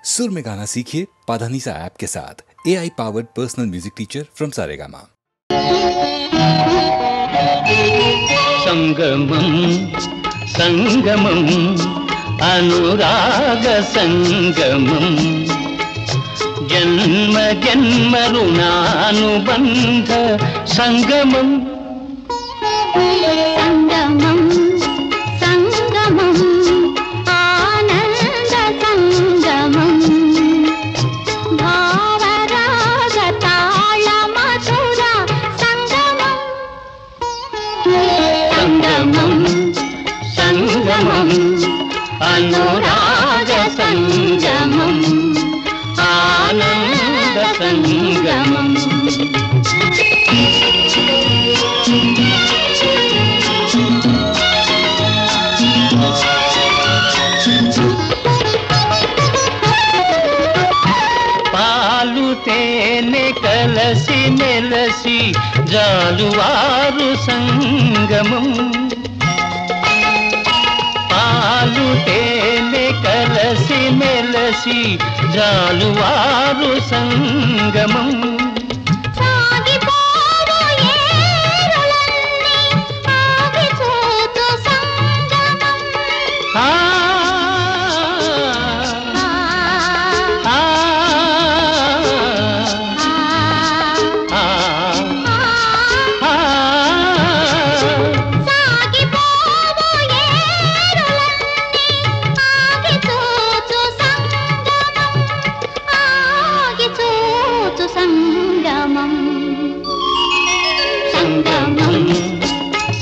सुर में गाना सीखिए पाधानीसा ऐप के साथ। AI powered personal music teacher from Saregama. संगमम संगमम अनुराग संगमम जन्म जन्म ऋणानुबंध संगमम संगमम संगमम आनंद संगमम भावराग ताल मधुर संगमम संगमम संगमम अनुराग संगमम आनंद संगमम పాలు తేనె కలసి మెలసి జాలువారు సంగమం పాలు తేనె కలసి మెలసి జాలువారు సంగమం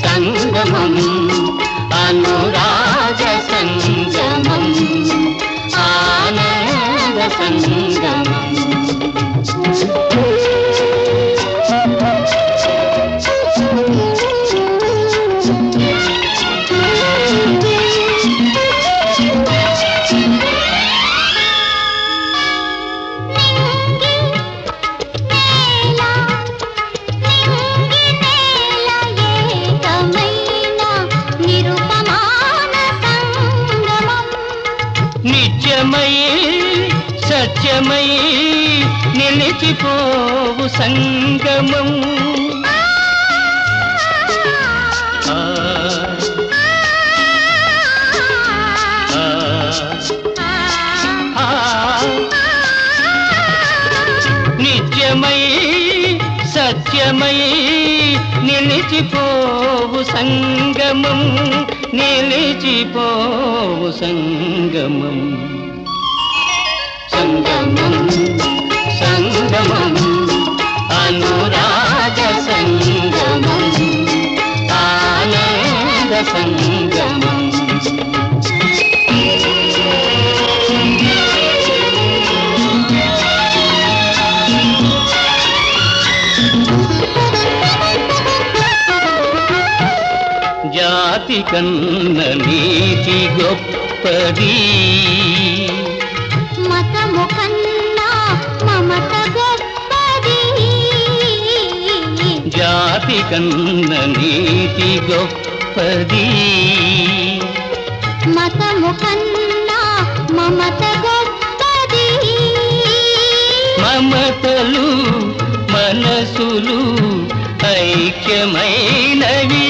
संगमम अनुराग संगमम आनंद संगमम సత్యమై నిలిచిపోవు సంగమం నిత్యమై సత్యమై నిలిచిపోవు సంగమం నిలిచిపోవు సంగమం संगमम संगमम अनुराग संगमम आनंद संगमम जाति कन्न नीति गोप्पदी జాతి కన్న నీతి గొప్పది మతము కన్నా మమత గొప్పది మమతలు మనసులు ఐక్యమైనవి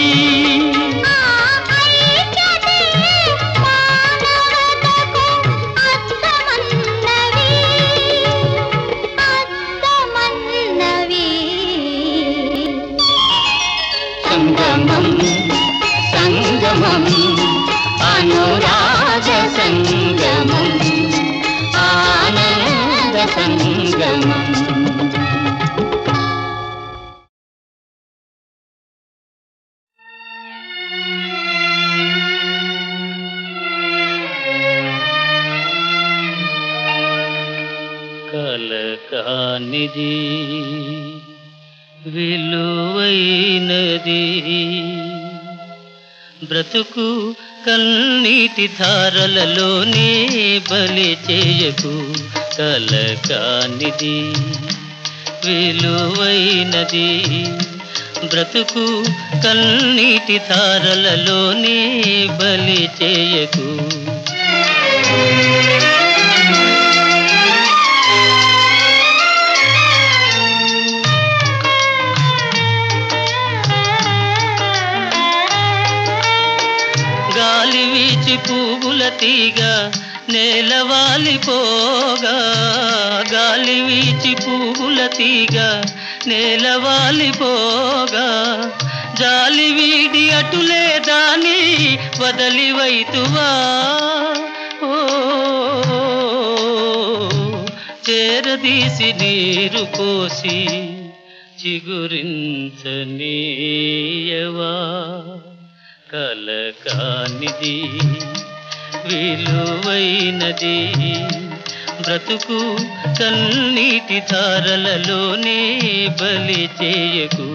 संगमम संगमम अनुराग संगमम आनंद संगमम కలకానిది విలువైనది బ్రతుకు కన్నీటి ధారలలోనే బలి చేయకు కలకానిది విలువైనది బ్రతుకు కన్నీటి ధారలలోనే బలి చేయకు వాలిపోగా గాలి వీచి పువ్వుల తీగ నేల వాలిపోగా జాలి వీడి అటులే దాని వదలి వైతువా ఓ చేరదీసి నీరు పోసి చిగురించనీయవా కలకానిది విలువైనది బ్రతుకు కన్నీటి ధారలలోనే బలి చేయకు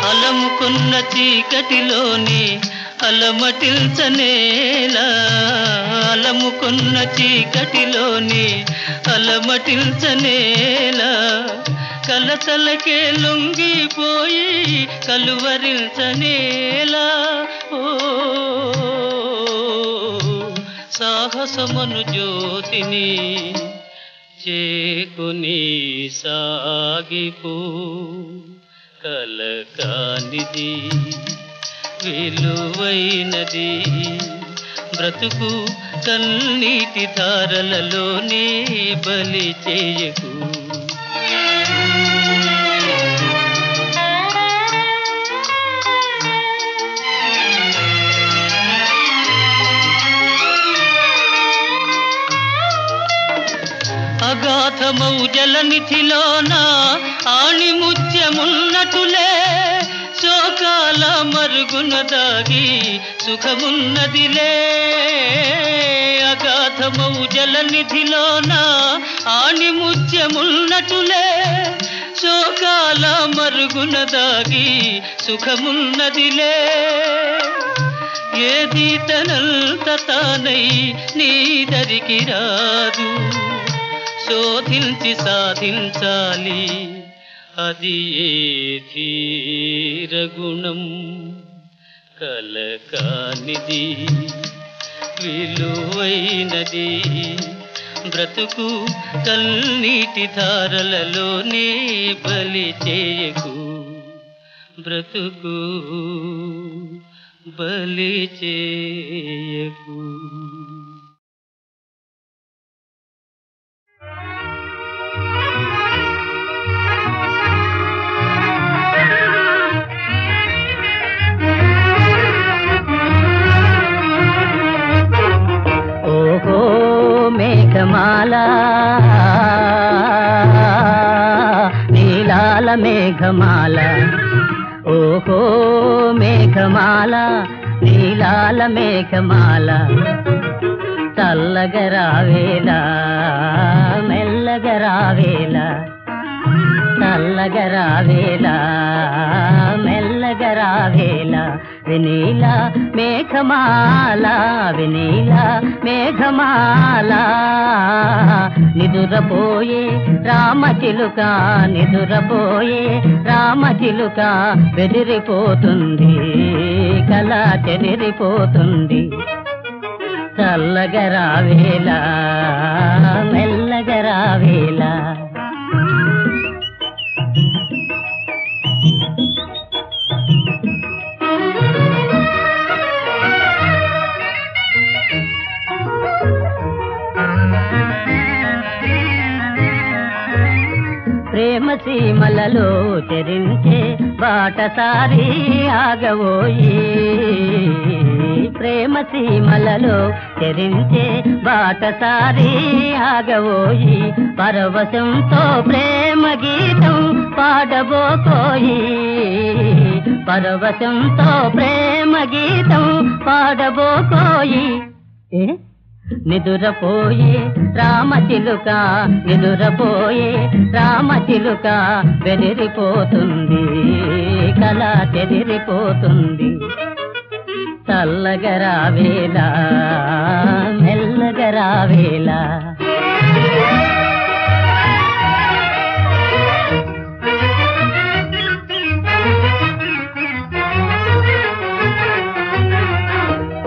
అలముకున్న చీకటిలోని అలమటిల్చనేలా అలముకున్న చీకటిలోని అలమటిల్చనేలా కలతలకే లొంగిపోయి కలువరించనేలా ఓ సాహసమను జ్యోతిని చేకుని సాగిపో కలకానిది విలువైనది బ్రతుకు కన్నీటి ధారలలోనే బలి చేయకు అగాధమౌ జలనిధిలోన ఆణిముత్యమున్నటులే శోకాల మరుగున దాగి సుఖమున్నదిలే అగాధమౌ జలనిధిలోన ఆణిముత్యమున్నటులే శోకాల మరుగున దాగి సుఖమున్నదిలే ఏది తనంత తానై నీ దరికి రాదు శోధించి సాధించాలి అది ఏ ధీరగుణం కలకానిది విలువైనది బ్రతుకు కన్నీటి ధారలలోనే బలి చేయకు బ్రతుకు బలి చేయకు మేఘమాల నీలాల మేఘమాల ఓహో మేఘమాల నీలాల మేఘమాల చల్లగరావేలా మెల్లగరావేలా చల్లగరావేలా మెల్లగరావేలా వినీల మేఘమాల వినీల మేఘమాల నిదురపోయే రామచిలుక నిదురపోయే రామచిలుక బెదిరిపోతుంది కళ చెదిరిపోతుంది చల్లగరావేలా మెల్లగరావేలా ప్రేమ సీమలలో చెరించే బాటసారి ఆగవోయి ప్రేమ సీమలలో చెరించే బాటసారి ఆగవోయి పరవశంతో ప్రేమ గీతం పాడబోకోయి పరవశంతో ప్రేమ గీతం పాడబోకోయి నిదురపోయే రామచిలుక నిదురపోయే రామచిలుక బెదిరిపోతుంది కళ చెదిరిపోతుంది చల్లగరావేలా మెల్లగరావేలా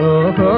ఓహో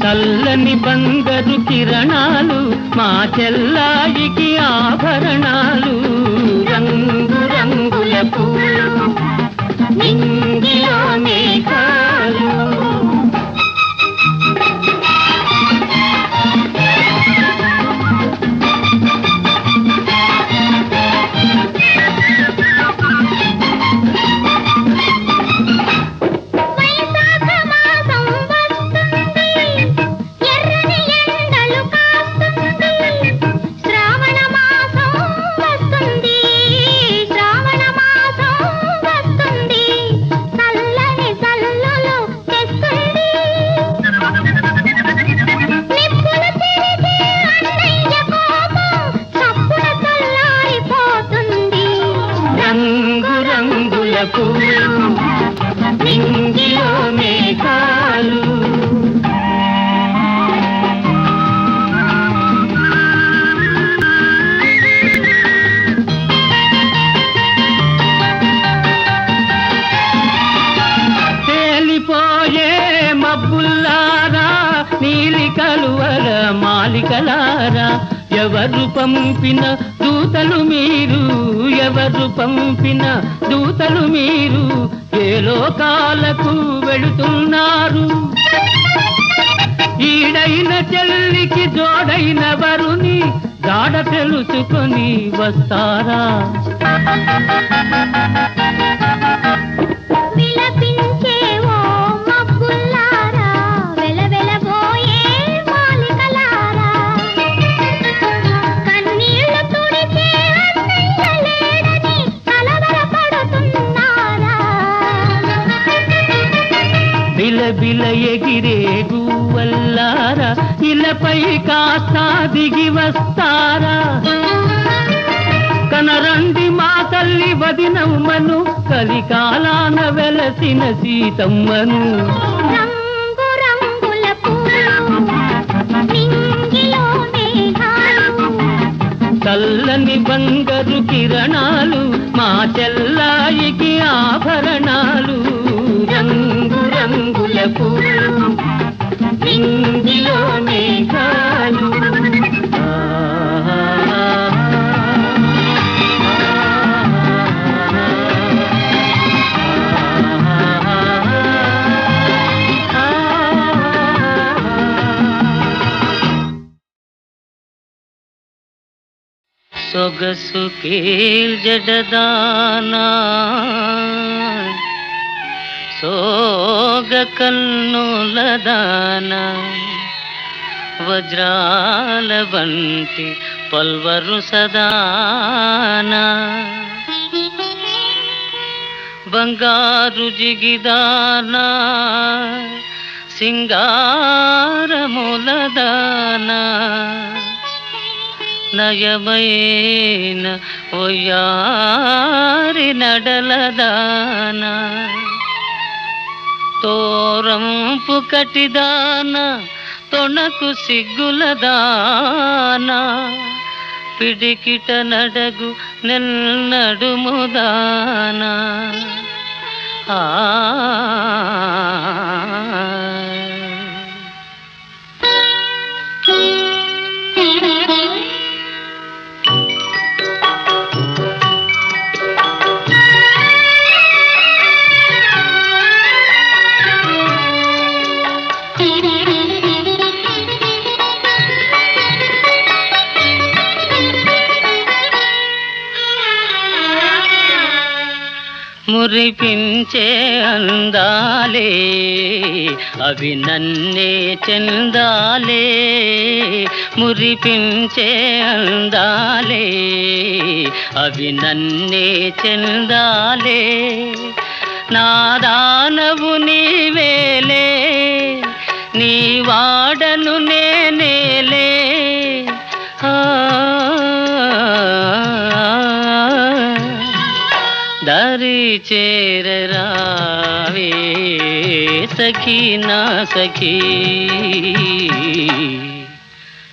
చల్లని బంగారు కిరణాలు మా చెల్లాయికి ఆభరణాలు రంగు రంగుల పూలు నింగిలో మేఘాలు నింగిలో మేఘాలు తేలిపోయే మబ్బుల్లారా నీలి కలువల మాలికలారా ఎవరు పంపిన దూతలు మీరు ఎవరు పంపిన దూతలు మీరు ఏ లోకాలకు వెళుతున్నారు ఈడైన చెల్లికి జోడైన వరుని జాడ తెలుసుకొని వస్తారా బిల ఎగిరే గువ్వల్లారా ఇలపై కాస్త దిగి వస్తారా కనరండి మా తల్లి వదినమ్మను కలికాలాన వెలసిన సీతమ్మను రంగు రంగుల పూలు నింగిలో మేఘాలు చల్లని బంగారు కిరణాలు మా చెల్లాయికి ఆభరణాలు రంగు రంగుల పూలు నింగిలో మేఘాలు సొగసు కీల్జడదానా సోగ కన్నులదాన వజ్రాల వంటి పల్వరు సదానా బంగారు జిగిదానా సింగారములదానా నయమైన ఒయ్యారి నడలదానా తోరంపు కటిదానా తొణకు సిగ్గులదానా పిడికిట నడగు నెన్నడుముదానా మురిపించే అందాలే అవి నన్నే చెందాలే మురిపించే అందాలే అవి నన్నే చెందాలే నాదానవు నీవేలే నీ వాడను నేనేలే దారి చేరరావే సఖీ నా సఖీ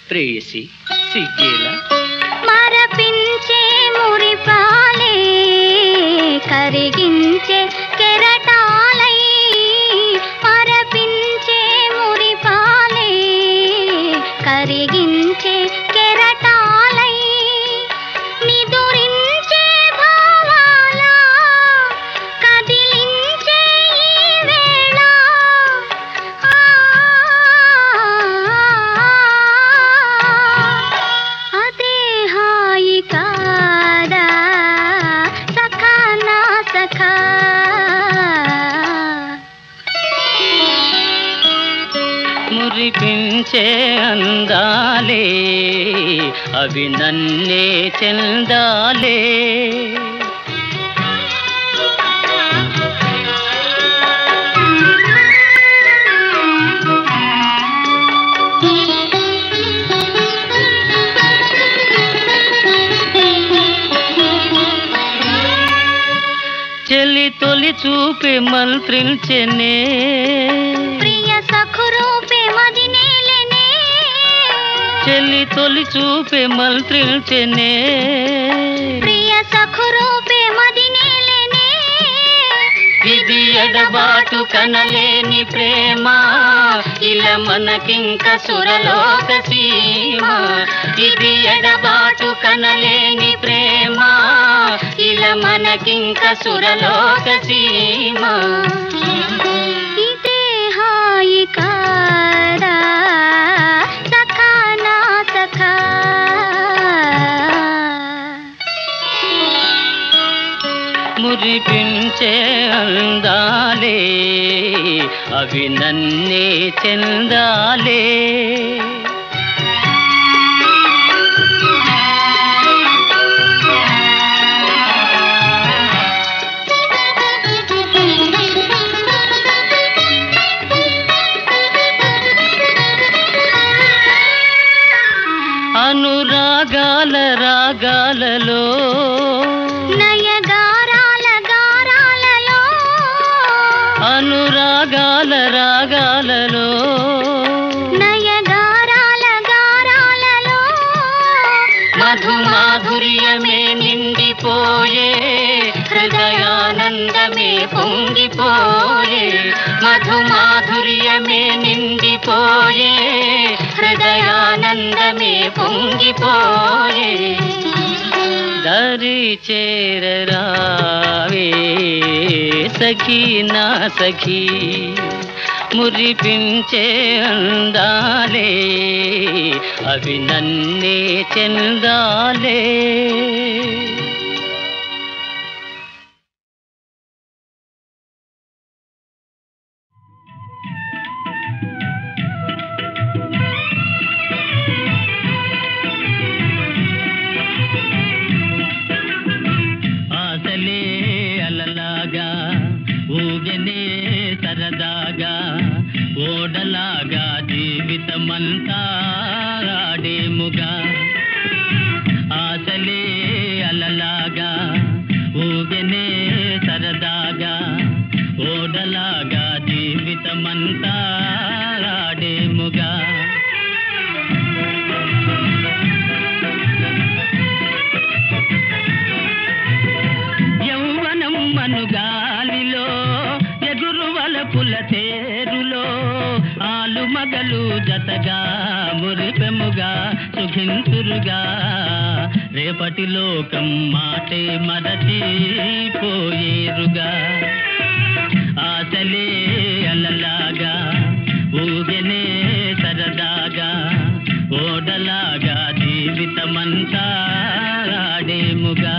ప్రేసి సిగ్గేలా మరపించే మురిపాలే కరిగించే కెరటాలై మరపించే మురిపాలే మురిపించే అందాలే అవి నన్నే చెందాలే. చెలి తొలి చూపే మంత్రించెనే ప్రియ సఖురూపే మదినేలెనే. చెలి తొలి చూపే మంత్రించెనే ప్రియ సఖురూపే మదినేలెనే. ఇది ఎడబాటు కనలేని ప్రేమ ఇలా మనకింక సురలోక సీమ. ఇది ఎడబాటు కనలేని ప్రేమ ఇలా మనకింక సురలోక సీమ. ఇదే హాయి కాదా సఖా నా సఖా. మురిపించే అందాలే అవి నన్నే చెందాలే. అనురాగాల రాగాలలో నయగారాల గారాలలో. అనురాగాల రాగాలలో నయగారాల గారాలలో. మధుమాధుర్యమే నిండిపోయే హృదయానందమే పొంగిపోయే. మధుమాధుర్యమే నిండిపోయే హృదయానందమే పొంగిపోయే. దరి చేరరావే సఖీ నా సఖీ మురిపించే అందాలే అవి నన్నే చెందాలే. ఆశలే అలలాగా ఊగనే సరదాగా ఓడలాగా జీవితమంతా ఆడేముగా. ఆశలే అలలాగా ఊగనే సరదాగా ఓడలాగా జీవితమంతా ఆడేముగా. యౌవనం మనుగాలిలో ఎగురువలపుల తేరులో ఆలుమగలు జతగా మురిపెముగా సుఖింతురుగా. రేపటి లోకం మాటే మరచిపోయేరుగా. ఆశలే అలలాగా ఊగనే సరదాగా ఓడలాగా జీవితమంతా ఆడేముగా.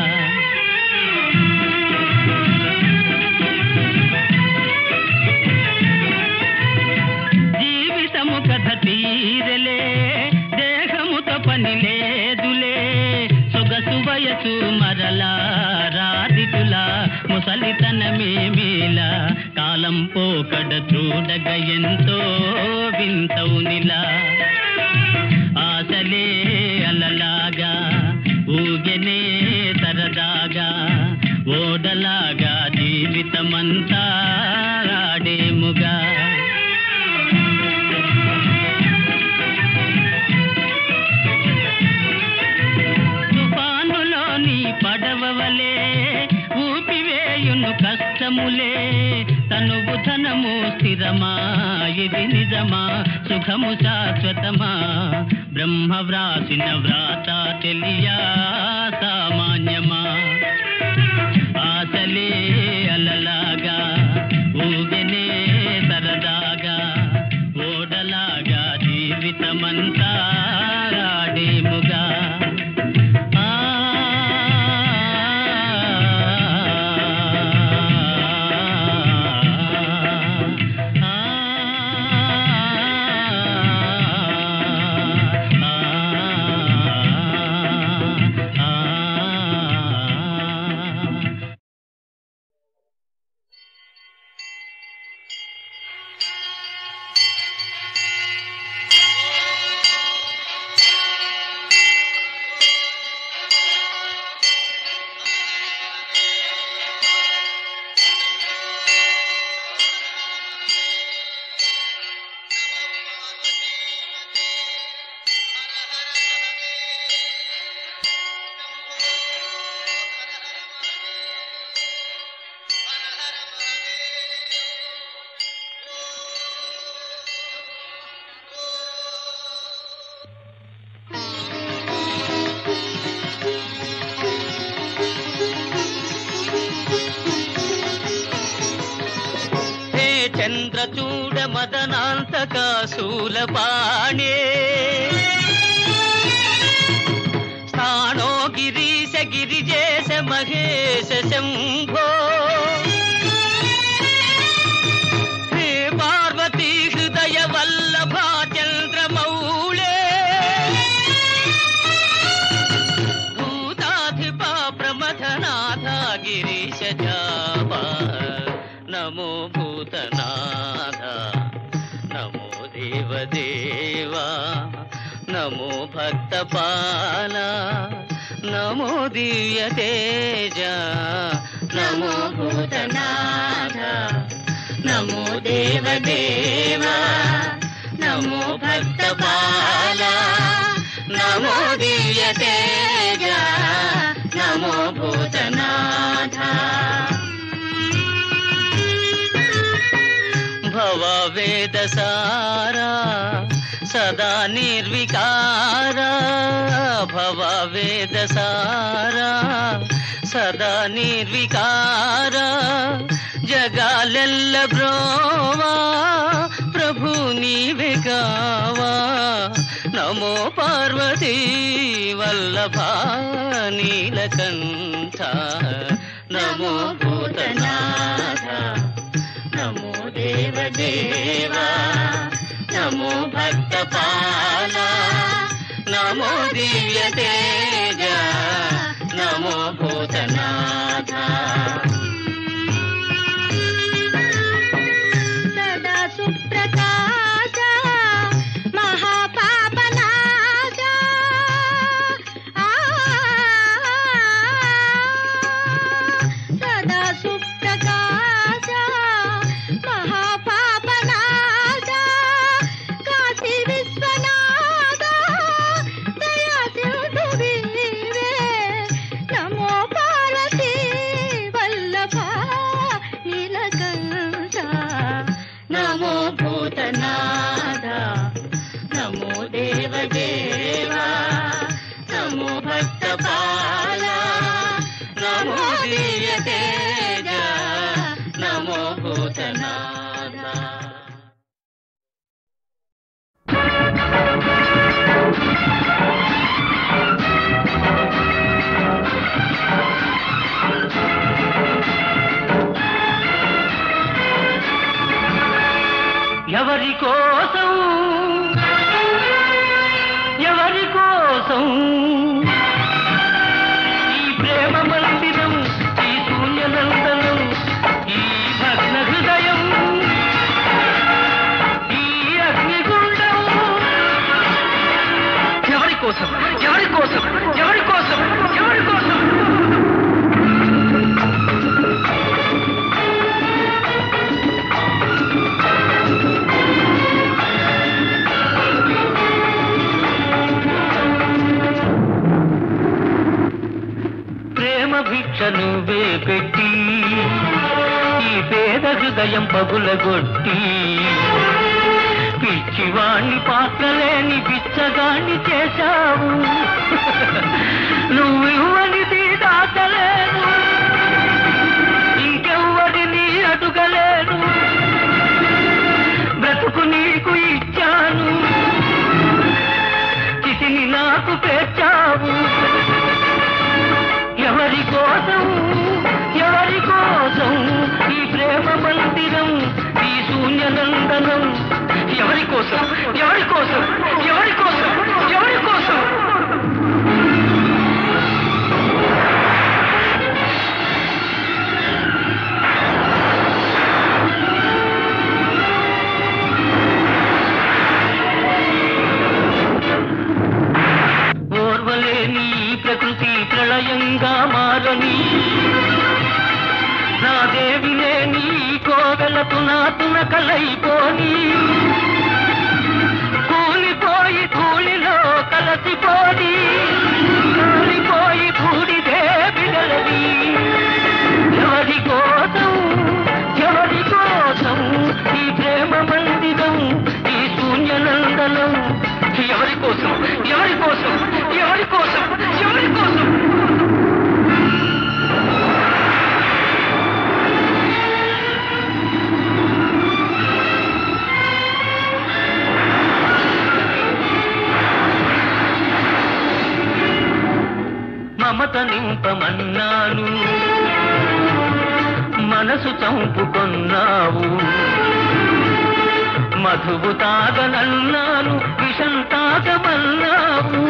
జీవితము కథ తీరలే దేహముతో పని లేదులే. సొగసు వయసు మరలా రాదితులా ముసలితనమేమిలా. కాలం పోకడ చూడగ ఎంతో వింతవునిలా. ఆశలే అలలాగా ఊగనే సరదాగా ఓడలాగా జీవితమంతా ఆడేముగా. తుఫానులోని పడవలే ఊపివేయును కష్టములే. తనువు ధనము స్థిరమా ఇది నిజమా సుఖము శాశ్వతమా. బ్రహ్మ వ్రాసిన వ్రాత తెలియా సామాన్యమా. ఆశలే అలలాగా ఊగనే సరదాగా ఓడలాగా జీవితమంతా ఆడేముగా. బకాసూలపాణే స్థానో గిరీశ గిరిజేశ మహేశ శంభో హే పార్వతీ హృదయ వల్లభా చంద్రమౌళే భూతాధిపా ప్రమథనాథ గిరీశ జాపా నమో భూతనాథ నమో దేవదేవా నమో భక్తపాల నమో దివ్య తేజ నమో భూతనాథ నమో దేవదేవా నమో భక్తపాల నమో దివ్య తేజ నమో భూతనాథ భవ వేదసారా సదా నిర్వికారా భవ వేదసారా సదా నిర్వికారా జగాలెల్ల బ్రోవా ప్రభు నీవే కావా నమో పార్వతీ వల్లభా నీలకంఠ నమో భూతనాథ నమో దేవదేవా నమో భక్తపాల నమో దివ్య తేజ నమో భూతనాథ సదా సుప్రకాశ మహాపాపనాశ సదా సుప్రకాశ మహాపాపనాశ కాశీ విశ్వనాథ దయా సింధు వీరే నమో పార్వతీ వల్లభ నీలకంఠ నమో భూతనాథ నమో దేవదేవా నమో భక్తపాల నమో దివ్య తేజ నమో భూతనాథ ఎవరి కోసం ఎవరి కోసం ఈ ప్రేమ మందిరం ఈ శూన్యనందనం ఈ భగ్న హృదయం ఈ అగ్నిగుండం ఎవరి కోసం ఎవరి కోసం ఎవరి కోసం ఎవరి కోసం భిక్ష నువ్వే పెట్టి ఈ పేద హృదయం పగులగొట్టి పిచ్చివాణ్ణి పాత్రలేని పిచ్చగాణ్ణి చేశావు నువ్వు ఇవ్వనిది దాచలేను ఇంకెవ్వరిని అడుగలేను బ్రతుకు నీకు ఇచ్చాను చితిని నాకు పేర్చావు ఎవరి కోసం ఎవరి కోసం ఈ ప్రేమ మందిరం ఈ శూన్యనందనం ఎవరి కోసం ఎవరి కోసం ఎవరి కోసం ఎవరి కోసం ఓర్వలేని ప్రకృతి ప్రళయంగా మారని నా దేవినే నీ కోవెలకు నాతున కలైపోని కూలిపోయి ధూళిలో కలసిపోని కూలిపోయి బూడిదే బిడలది ఎవరి కోసం ఎవరి కోసం ఈ ప్రేమ మందిరం ఈ శూన్యనందనం ఎవరి కోసం ఎవరి కోసం ఎవరి కోసం ఎవరి కోసం నింపమన్నాను, మనసు చంపుకొన్నావు. మధువు తాగనన్నాను, విషం తాగమన్నావు.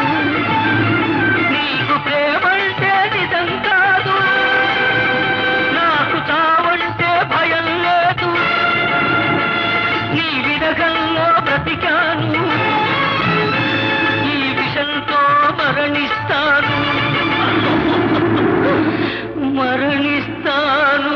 నీకు ప్రేమంటే నిజం కాదు, నాకు చావంటే భయం లేదు. నీ విరగంలో బ్రతికాను, ఈ విషంతో మరణిస్తాను, మరణిస్తాను.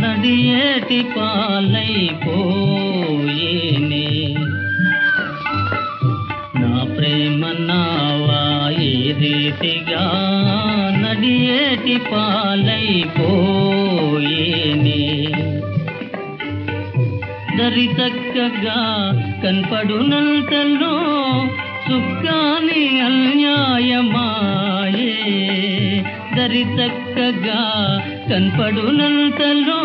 నడియేటి పాలైపోయేనే నా ప్రేమ నావా ఈ రీతిగా నడియేటి పాలైపోయేనే దరి చక్కగా కనపడునంతలో సుఖాని అన్యాయమాయే దరి చక్కగా కనపడునంతలో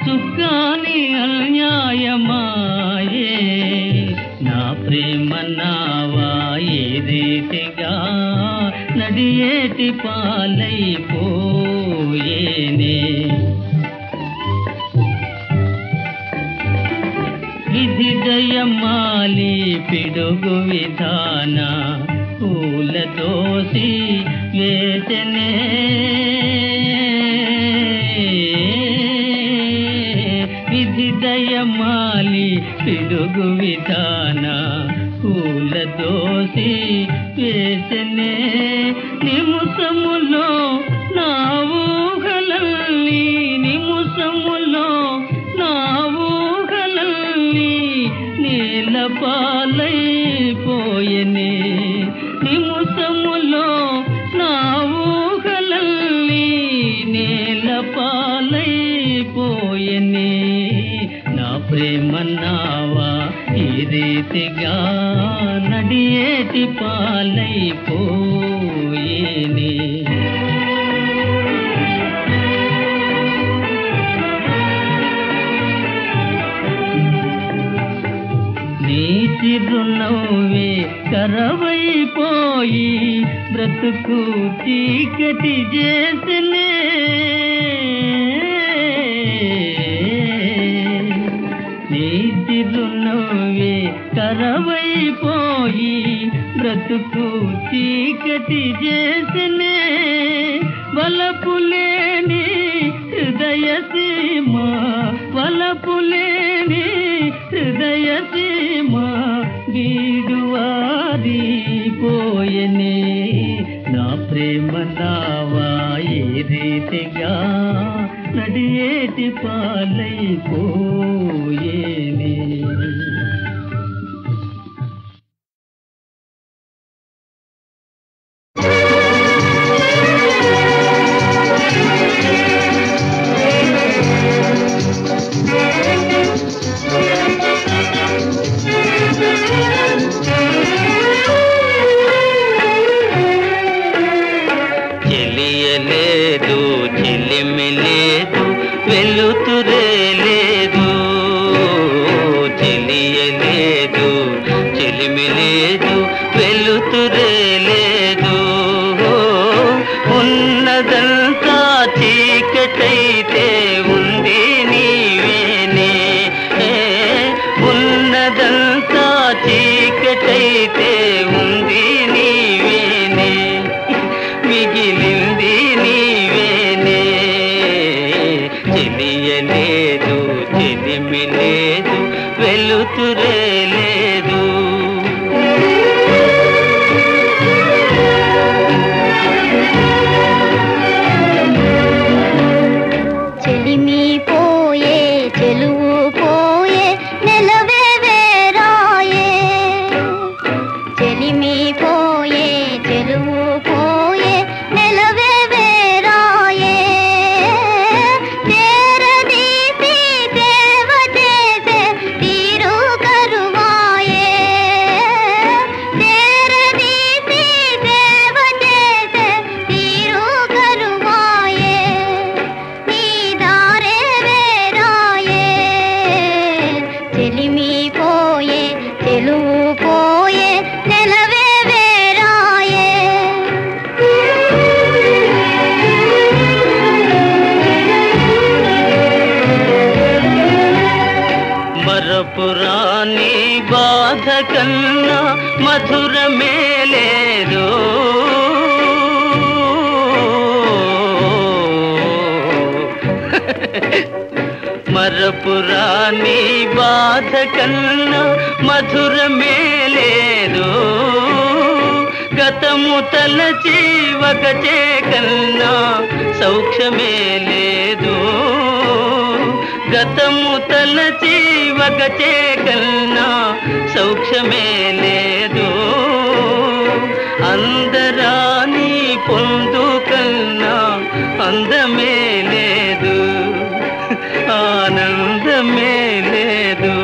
సుఖాని అన్యాయమాయే నా ప్రేమ నావా ఈ రీతిగా నడియేటి పాలైపోయేనే విధి దయమాలి పిడుగు విధాన పూల దోసి వేసనే విధి దయమాలి పిడుగు విధాన పూల దోసి వేసనే నిముసములో నా ఊహలల్లి నిముసములో నా ఊహలల్లి నీల పాలైపోయెనే నిముసములో నా ఊహలల్లి నీల పాలైపోయెనే నా ప్రేమ నావా ఈ రీతిగా నడియేటి పాలైపోయేనే నీ చిరునవ్వే కరవైపోయి బ్రతుకు చీకటి చేసనే నీ చిరునవ్వే కరవైపోయి బ్రతుకు చీకటి చేసనే వలపులేని హృదయ సీమ వలపులేని హృదయ సీమ గీడువారిపోయెనే నా ప్రేమ నావా ఈ రీతిగా నడియేటి పాలైపోయేనే చెలియలేదు చెలిమిలేదు వెలుతురే లేదు చెలియలేదు చెలిమిలేదు వెలుతురే లేదు ఉన్నదంతా చీకటైతే ఉంది నీవేనే ఉన్నదంతా చీకటైతే ఉంది నీవేనే మిగిలింది నీవేనే చెలియలేదు చెలిమిలేదు వెలుతురే లేదు చెలిమి పోయే చెలువు పోయే నెలవే వేరాయే చెలిమి పోయే చెలువు పోయే నెలవే వేరాయే చేరదీసి సేవ చేసే తీరు కరు మరపురాని బాధ కన్నా మధురమే లేదు. మరపురాని బాధ కన్నా మధురమే లేదు. గతము తలచి వగచే కన్నా సౌఖ్యమే లేదు. గతము తలచి వగచే కన్నా సౌఖ్యమే లేదు. అందరాని పొందు కన్నా అందమే లేదు. ఆనందమే లేదు.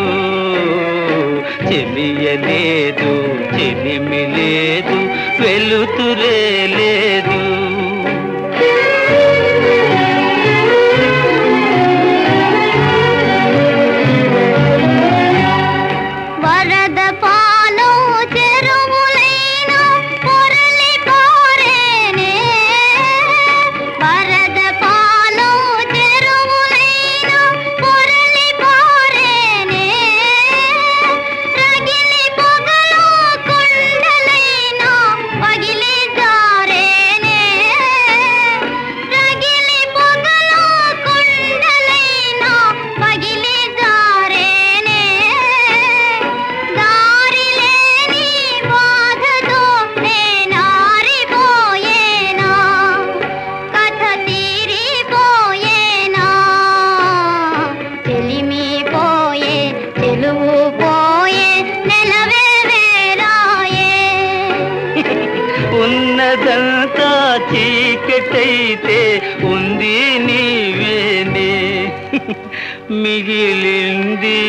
చెలియలేదు, చెలిమి లేదు, వెలుతురే లేదు. వరద పాలు చెరువులైన పొరలి పారేనే. వరద పాలు చెరువులైన పొరలి పారేనే. రగిలి పొగలు కొండలైన పగిలి జారేనే. రగిలి పొగలు కొండలైన పగిలి జారేనే. దారి లేని బాధతో నేనారిపోయేనా. కథ తీరిపోయేనా. చెలిమి పోయే, చెలువు పోయే, నెలవే వేరాయే. ఉన్నదంతా చీకటైతే ఉంది నీవేనే. మిగిలింది